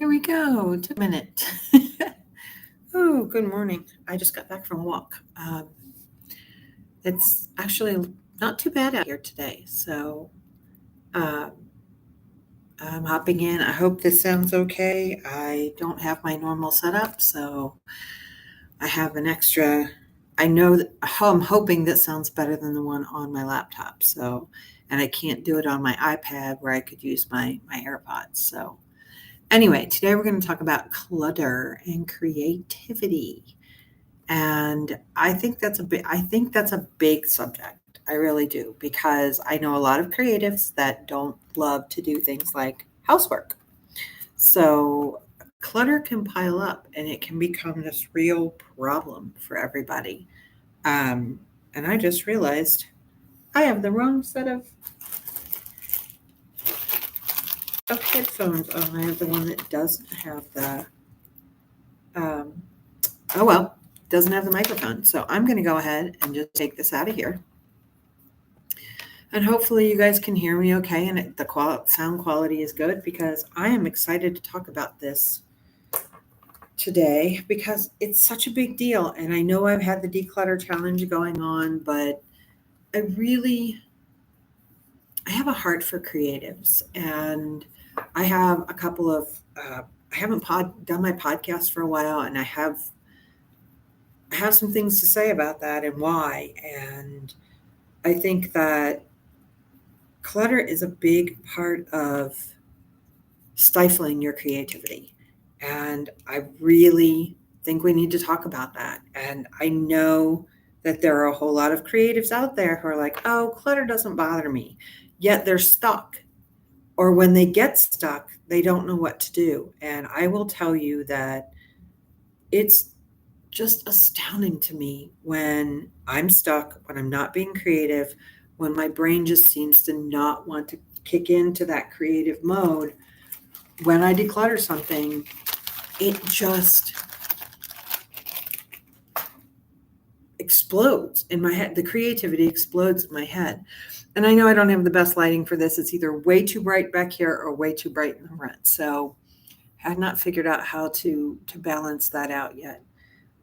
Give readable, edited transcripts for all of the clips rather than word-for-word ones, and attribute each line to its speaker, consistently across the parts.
Speaker 1: Here we go. Took a minute. Oh, good morning. I just got back from a walk. It's actually not too bad out here today. So uh, I'm hopping in. I hope this sounds okay. I don't have my normal setup, so I have an extra. I know that I'm hoping this sounds better than the one on my laptop. So, and I can't do it on my iPad where I could use my AirPods. So, anyway, today we're going to talk about clutter and creativity. And I think that's a big subject. I really do, because I know a lot of creatives that don't love to do things like housework. So clutter can pile up and it can become this real problem for everybody. Um, and I just realized I have the wrong set of headphones on. I have the one that doesn't have the um, oh well, doesn't have the microphone. So I'm going to go ahead and just take this out of here. And hopefully you guys can hear me okay and the sound quality is good, because I am excited to talk about this today because it's such a big deal. And I know I've had the declutter challenge going on, but I have a heart for creatives, and I have a couple of I haven't done my podcast for a while, and I have some things to say about that and why. And I think that clutter is a big part of stifling your creativity. And I really think we need to talk about that. And I know that there are a whole lot of creatives out there who are like, oh, clutter doesn't bother me. Yet they're stuck. Or when they get stuck, they don't know what to do. And I will tell you that it's just astounding to me when I'm stuck, when I'm not being creative, when my brain just seems to not want to kick into that creative mode. When I declutter something, it just explodes in my head. The creativity explodes in my head. And I know I don't have the best lighting for this. It's either way too bright back here or way too bright in the front. So I have not figured out how to balance that out yet.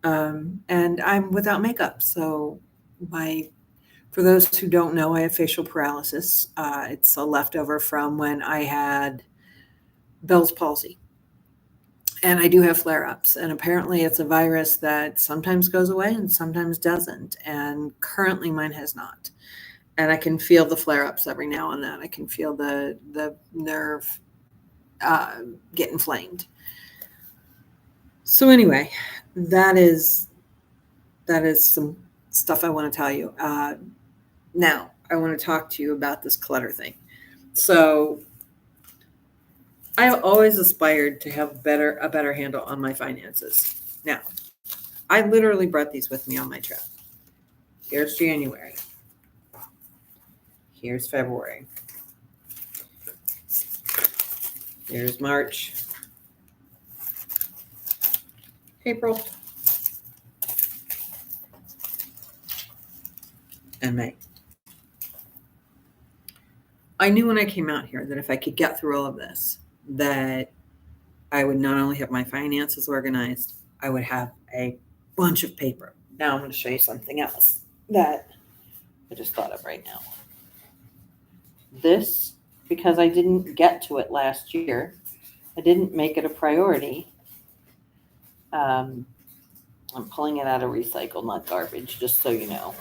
Speaker 1: And I'm without makeup. So my for those who don't know, I have facial paralysis. It's a leftover from when I had Bell's palsy. And I do have flare ups. And apparently, it's a virus that sometimes goes away and sometimes doesn't. And currently, mine has not. And I can feel the flare ups every now and then. I can feel the nerve uh, get inflamed. So, anyway, that is some stuff I want to tell you. Now, I want to talk to you about this clutter thing. So, I've always aspired to have a better handle on my finances. Now, I literally brought these with me on my trip. Here's January. Here's February. Here's March. April. And May. I knew when I came out here that if I could get through all of this, that I would not only have my finances organized, I would have a bunch of paper. Now I'm going to show you something else that I just thought of right now. This, because I didn't get to it last year, I didn't make it a priority. I'm pulling it out of recycle, not garbage, just so you know.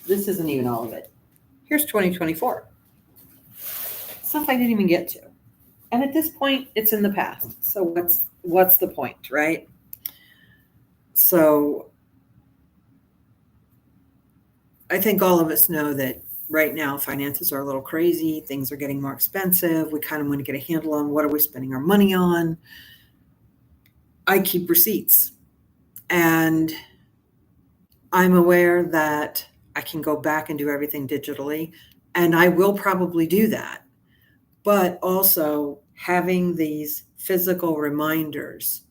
Speaker 1: This isn't even all of it. Here's 2024. Stuff I didn't even get to. And at this point, it's in the past. So what's the point, right? So I think all of us know that right now finances are a little crazy. Things are getting more expensive. We kind of want to get a handle on what are we spending our money on. I keep receipts, and I'm aware that I can go back and do everything digitally, and I will probably do that. But also having these physical reminders,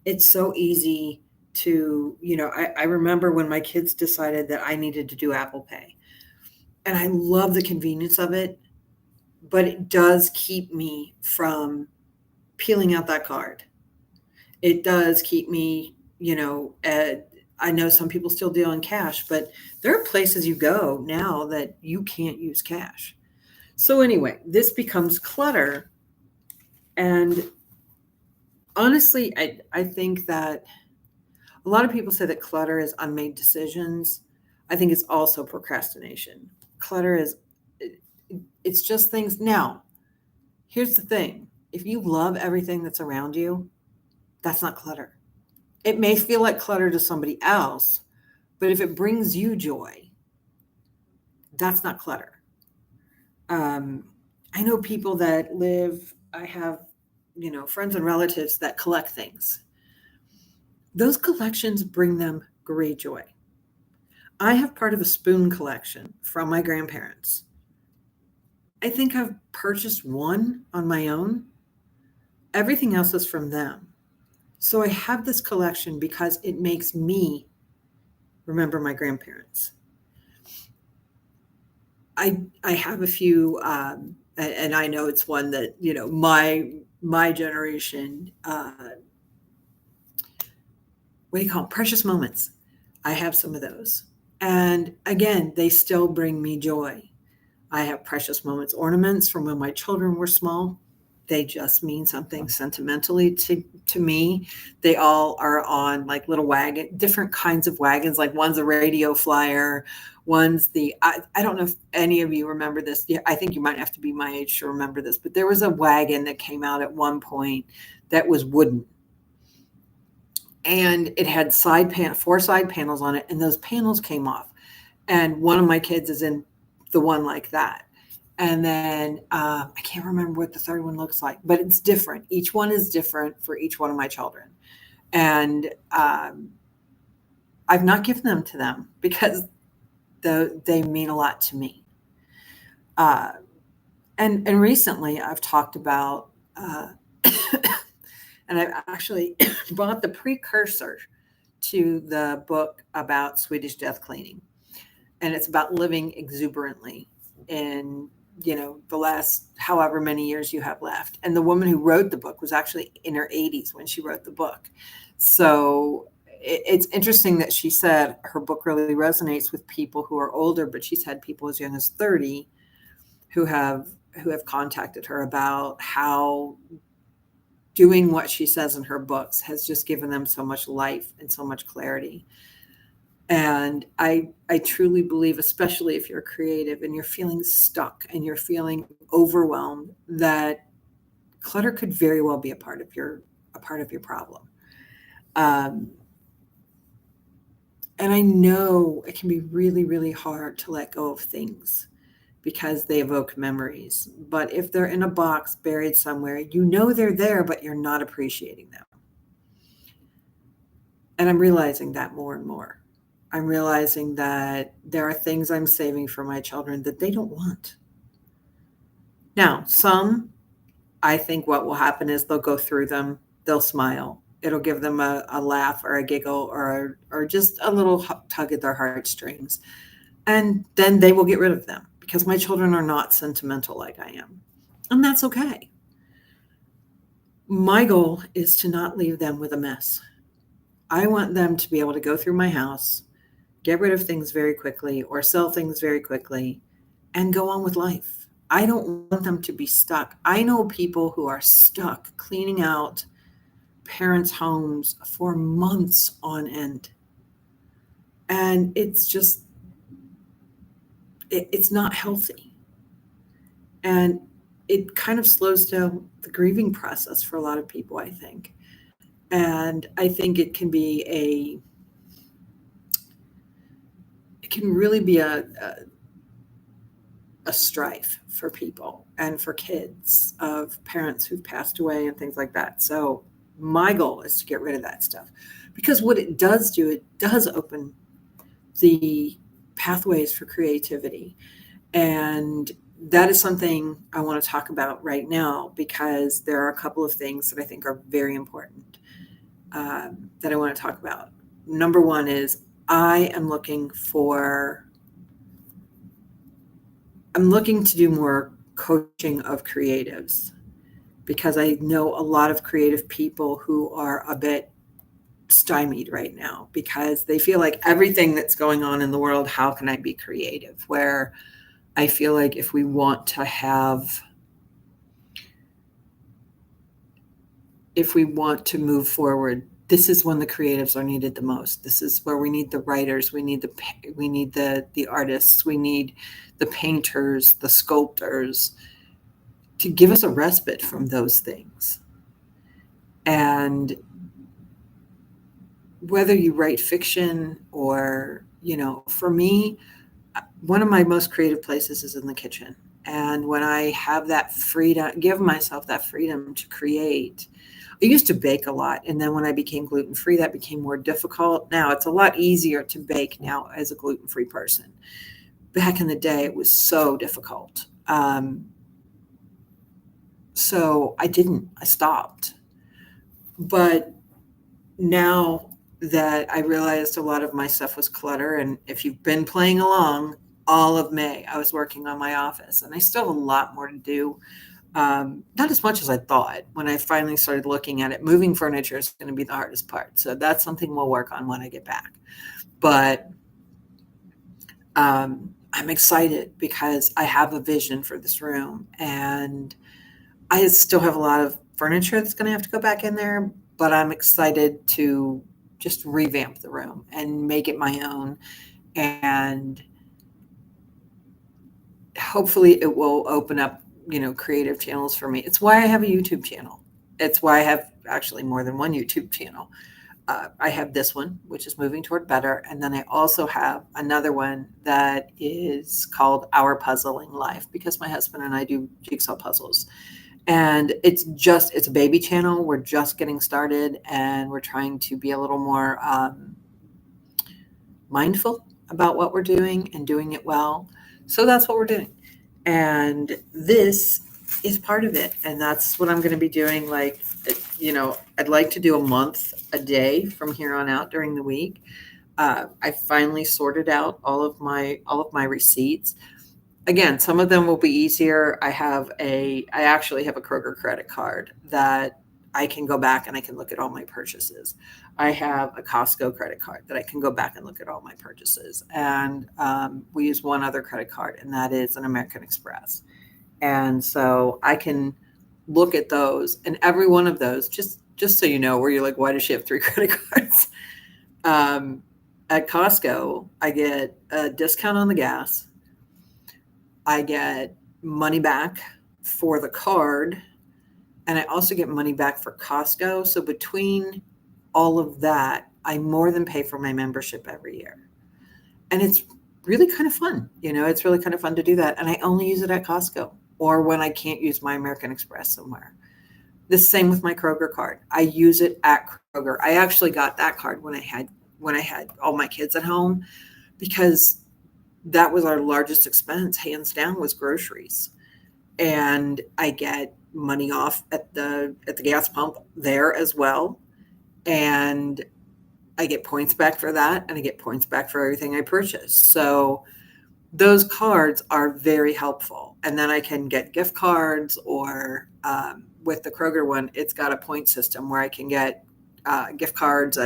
Speaker 1: it's so easy to, I remember when my kids decided that I needed to do Apple Pay. And I love the convenience of it, but it does keep me from peeling out that card. It does keep me, I know some people still deal in cash, but there are places you go now that you can't use cash. So anyway, this becomes clutter. And honestly, I think that a lot of people say that clutter is unmade decisions. I think it's also procrastination. Clutter is, it's just things. Now, here's the thing. If you love everything that's around you, that's not clutter. It may feel like clutter to somebody else, but if it brings you joy, that's not clutter. Um, I know people that live, I have, friends and relatives that collect things. Those collections bring them great joy. I have part of a spoon collection from my grandparents. I think I've purchased one on my own. Everything else is from them. So I have this collection because it makes me remember my grandparents. I have a few, and I know it's one that my generation. What do you call them? Precious moments. I have some of those, and again, they still bring me joy. I have precious moments ornaments from when my children were small. They just mean something sentimentally to me. They all are on like little wagon, different kinds of wagons. Like one's a radio flyer, one's I don't know if any of you remember this. Yeah, I think you might have to be my age to remember this, but there was a wagon that came out at one point that was wooden. And it had four side panels on it, and those panels came off. And one of my kids is in the one like that. And then I can't remember what the third one looks like, but it's different. Each one is different for each one of my children. And I've not given them to them because they mean a lot to me. Uh, and recently I've talked about, and I've actually bought the precursor to the book about Swedish death cleaning. And it's about living exuberantly in the last however many years you have left. And the woman who wrote the book was actually in her 80s when she wrote the book. So it's interesting that she said her book really resonates with people who are older, but she's had people as young as 30 who have contacted her about how doing what she says in her books has just given them so much life and so much clarity. And I truly believe, especially if you're creative and you're feeling stuck and you're feeling overwhelmed, that clutter could very well be a part of your problem. And I know it can be really, really hard to let go of things because they evoke memories. But if they're in a box buried somewhere, they're there, but you're not appreciating them. And I'm realizing that more and more. I'm realizing that there are things I'm saving for my children that they don't want. Now, some, I think what will happen is they'll go through them, they'll smile. It'll give them a laugh or a giggle or just a little tug at their heartstrings. And then they will get rid of them because my children are not sentimental like I am. And that's okay. My goal is to not leave them with a mess. I want them to be able to go through my house, get rid of things very quickly or sell things very quickly and go on with life. I don't want them to be stuck. I know people who are stuck cleaning out parents' homes for months on end. And it's just, it's not healthy. And it kind of slows down the grieving process for a lot of people, I think. And I think it can really be a strife for people and for kids of parents who've passed away and things like that. So my goal is to get rid of that stuff because what it does do, it does open the pathways for creativity. And that is something I want to talk about right now because there are a couple of things that I think are very important that I want to talk about. Number one is I'm looking to do more coaching of creatives, because I know a lot of creative people who are a bit stymied right now because they feel like everything that's going on in the world, how can I be creative? Where I feel like if we want to move forward, this is when the creatives are needed the most. This is where we need the writers, we need the artists, we need the painters, the sculptors, to give us a respite from those things. And whether you write fiction or, for me, one of my most creative places is in the kitchen. And when I have that freedom, give myself that freedom to create. I used to bake a lot. And then when I became gluten-free, that became more difficult. Now it's a lot easier to bake now as a gluten-free person. Back in the day, it was so difficult. So I stopped. But now that I realized a lot of my stuff was clutter, and if you've been playing along, all of May, I was working on my office, and I still have a lot more to do. Not as much as I thought. When I finally started looking at it, moving furniture is going to be the hardest part. So that's something we'll work on when I get back. But I'm excited because I have a vision for this room, and I still have a lot of furniture that's going to have to go back in there, but I'm excited to just revamp the room and make it my own. And hopefully it will open up, creative channels for me. It's why I have a YouTube channel. It's why I have actually more than one YouTube channel. I have this one, which is moving toward better. And then I also have another one that is called Our Puzzling Life, because my husband and I do jigsaw puzzles. And it's a baby channel. We're just getting started, and we're trying to be a little more mindful about what we're doing and doing it well. So that's what we're doing. And this is part of it. And that's what I'm going to be doing. Like, I'd like to do a month a day from here on out during the week. I finally sorted out all of my receipts. Again, some of them will be easier. I actually have a Kroger credit card that I can go back and I can look at all my purchases. I have a Costco credit card that I can go back and look at all my purchases. And we use one other credit card, and that is an American Express. And so I can look at those, and every one of those, just so you know, where you're like, why does she have 3 credit cards? At Costco, I get a discount on the gas. I get money back for the card, and I also get money back for Costco. So between all of that, I more than pay for my membership every year. And it's really kind of fun. It's really kind of fun to do that. And I only use it at Costco or when I can't use my American Express somewhere. The same with my Kroger card. I use it at Kroger. I actually got that card when I had all my kids at home, because that was our largest expense, hands down, was groceries. And I get money off at the gas pump there as well. And I get points back for that, and I get points back for everything I purchase. So those cards are very helpful. And then I can get gift cards, or with the Kroger one, it's got a point system where I can get gift cards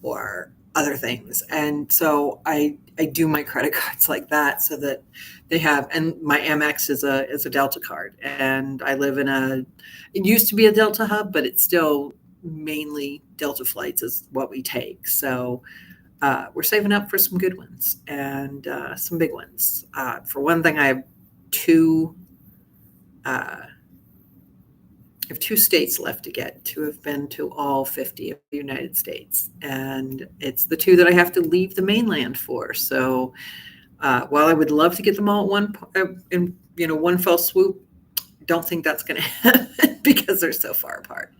Speaker 1: or other things. And so I do my credit cards like that, so that they have, and my Amex is a Delta card, and I live it used to be a Delta hub, but it's still mainly Delta flights is what we take. So we're saving up for some good ones and some big ones. For one thing, I have two states left to get to. Have been to all 50 of the United States, and it's the 2 that I have to leave the mainland for. So while I would love to get them all in one fell swoop, don't think that's going to happen because they're so far apart.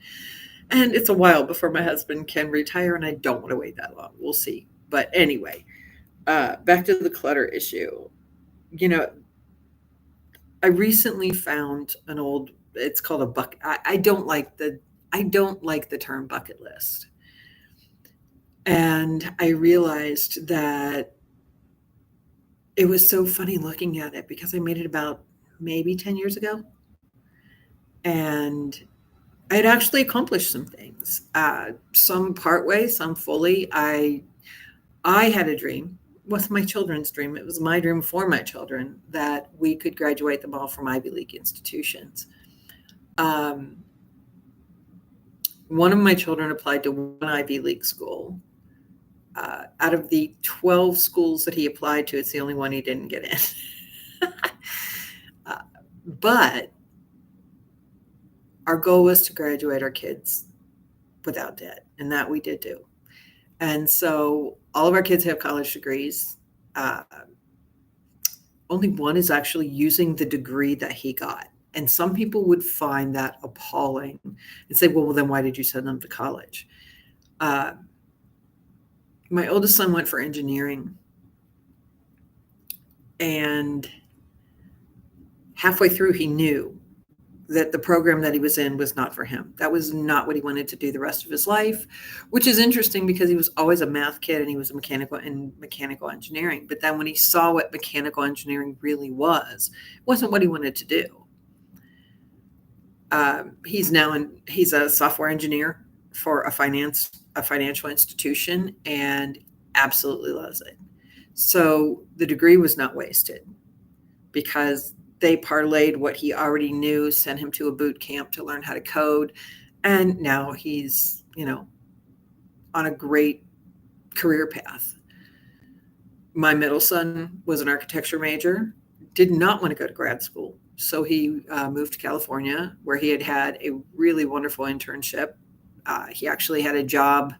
Speaker 1: And it's a while before my husband can retire, and I don't want to wait that long. We'll see. But anyway, back to the clutter issue. I recently found it's called a bucket. I don't like the term bucket list. And I realized that it was so funny looking at it, because I made it about maybe 10 years ago. And I had actually accomplished some things, some partway, some fully. I had a dream, was my children's dream. It was my dream for my children that we could graduate them all from Ivy League institutions. Um, One of my children applied to one Ivy League school. Out of the 12 schools that he applied to, it's the only one he didn't get in. But our goal was to graduate our kids without debt, and that we did do. And so all of our kids have college degrees. Uh, Only one is actually using the degree that he got. And some people would find that appalling and say, well, then why did you send them to college? Uh, my oldest son went for engineering. And halfway through, he knew that the program that he was in was not for him. That was not what he wanted to do the rest of his life, which is interesting because he was always a math kid and he was a mechanical engineering. But then when he saw what mechanical engineering really was, it wasn't what he wanted to do. He's a software engineer for a financial institution and absolutely loves it. So the degree was not wasted because they parlayed what he already knew, sent him to a boot camp to learn how to code. And now he's, on a great career path. My middle son was an architecture major, did not want to go to grad school. So he moved to California where he had a really wonderful internship. He actually had a job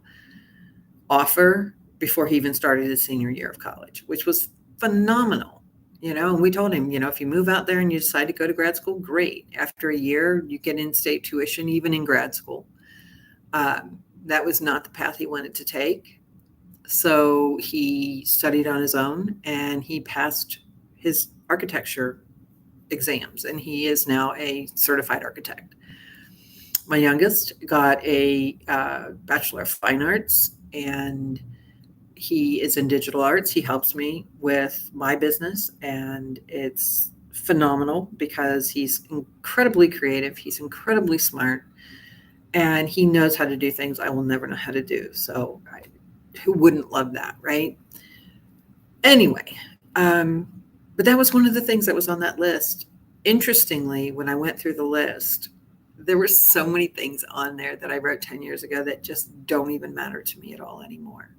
Speaker 1: offer before he even started his senior year of college, which was phenomenal. And we told him, if you move out there and you decide to go to grad school, great. After a year, you get in-state tuition, even in grad school. That was not the path he wanted to take. So he studied on his own and he passed his architecture exams, and he is now a certified architect. My youngest got a Bachelor of Fine Arts, and he is in digital arts. He helps me with my business, and it's phenomenal because he's incredibly creative. He's incredibly smart, and he knows how to do things I will never know how to do. So who wouldn't love that, right? Anyway, but that was one of the things that was on that list. Interestingly, when I went through the list, there were so many things on there that I wrote 10 years ago that just don't even matter to me at all anymore.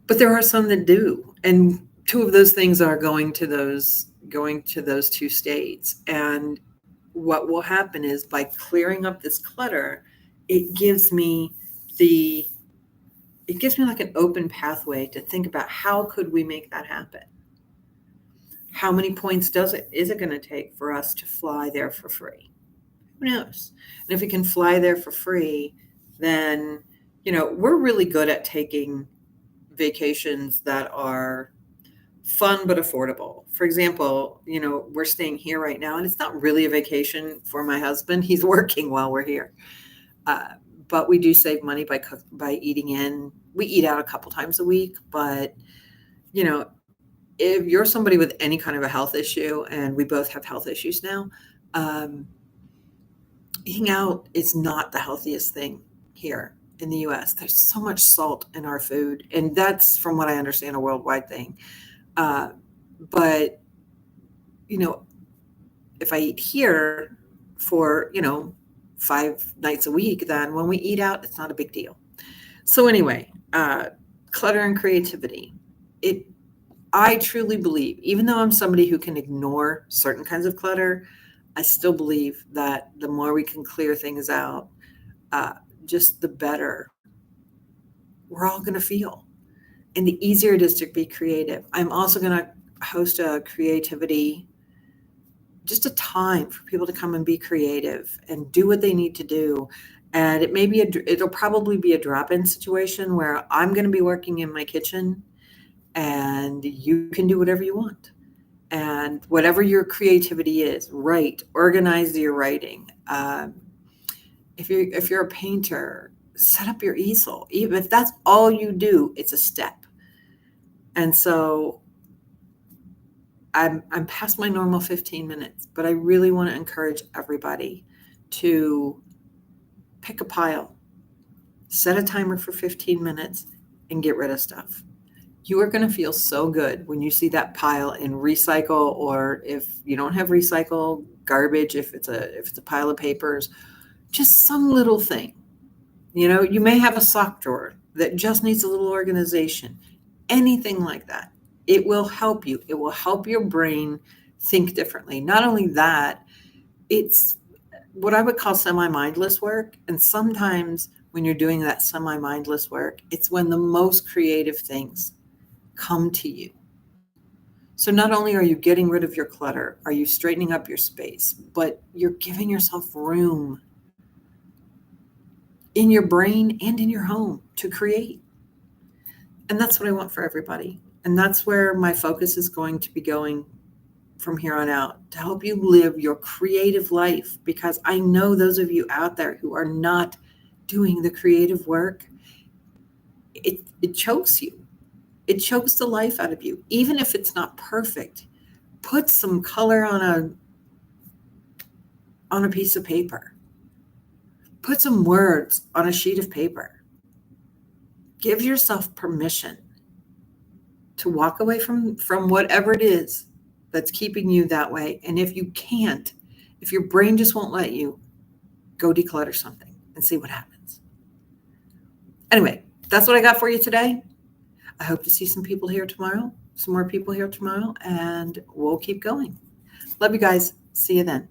Speaker 1: But there are some that do. And two of those things are going to those two states. And what will happen is by clearing up this clutter, it gives me like an open pathway to think about how could we make that happen? How many points is it going to take for us to fly there for free? Who knows? And if we can fly there for free, then, we're really good at taking vacations that are fun but affordable. For example, we're staying here right now, and it's not really a vacation for my husband. He's working while we're here. But we do save money by eating in. We eat out a couple times a week, but, if you're somebody with any kind of a health issue, and we both have health issues now, eating out is not the healthiest thing here in the US. There's so much salt in our food, and that's, from what I understand, a worldwide thing. But, if I eat here for, 5 nights a week, then when we eat out, it's not a big deal. So anyway, clutter and creativity. I truly believe, even though I'm somebody who can ignore certain kinds of clutter, I still believe that the more we can clear things out, just the better we're all going to feel. And the easier it is to be creative. I'm also going to host a creativity, just a time for people to come and be creative and do what they need to do. And it'll probably be a drop-in situation where I'm going to be working in my kitchen and you can do whatever you want. And whatever your creativity is, write, organize your writing. If you're a painter, set up your easel. Even if that's all you do, it's a step. And so I'm past my normal 15 minutes, but I really want to encourage everybody to pick a pile, set a timer for 15 minutes, and get rid of stuff. You are going to feel so good when you see that pile in recycle, or if you don't have recycle, garbage, if it's a pile of papers, just some little thing. You may have a sock drawer that just needs a little organization. Anything like that. It will help you. It will help your brain think differently. Not only that, it's what I would call semi-mindless work. And sometimes when you're doing that semi-mindless work, it's when the most creative things come to you. So not only are you getting rid of your clutter, are you straightening up your space, but you're giving yourself room in your brain and in your home to create. And that's what I want for everybody. And that's where my focus is going to be going from here on out, to help you live your creative life, because I know those of you out there who are not doing the creative work, it chokes you. It chokes the life out of you. Even if it's not perfect, put some color on a piece of paper. Put some words on a sheet of paper. Give yourself permission to walk away from whatever it is that's keeping you that way. And if you can't, if your brain just won't let you, go declutter something and see what happens. Anyway, that's what I got for you today. I hope to see some people here tomorrow, some more people here tomorrow, and we'll keep going. Love you guys. See you then.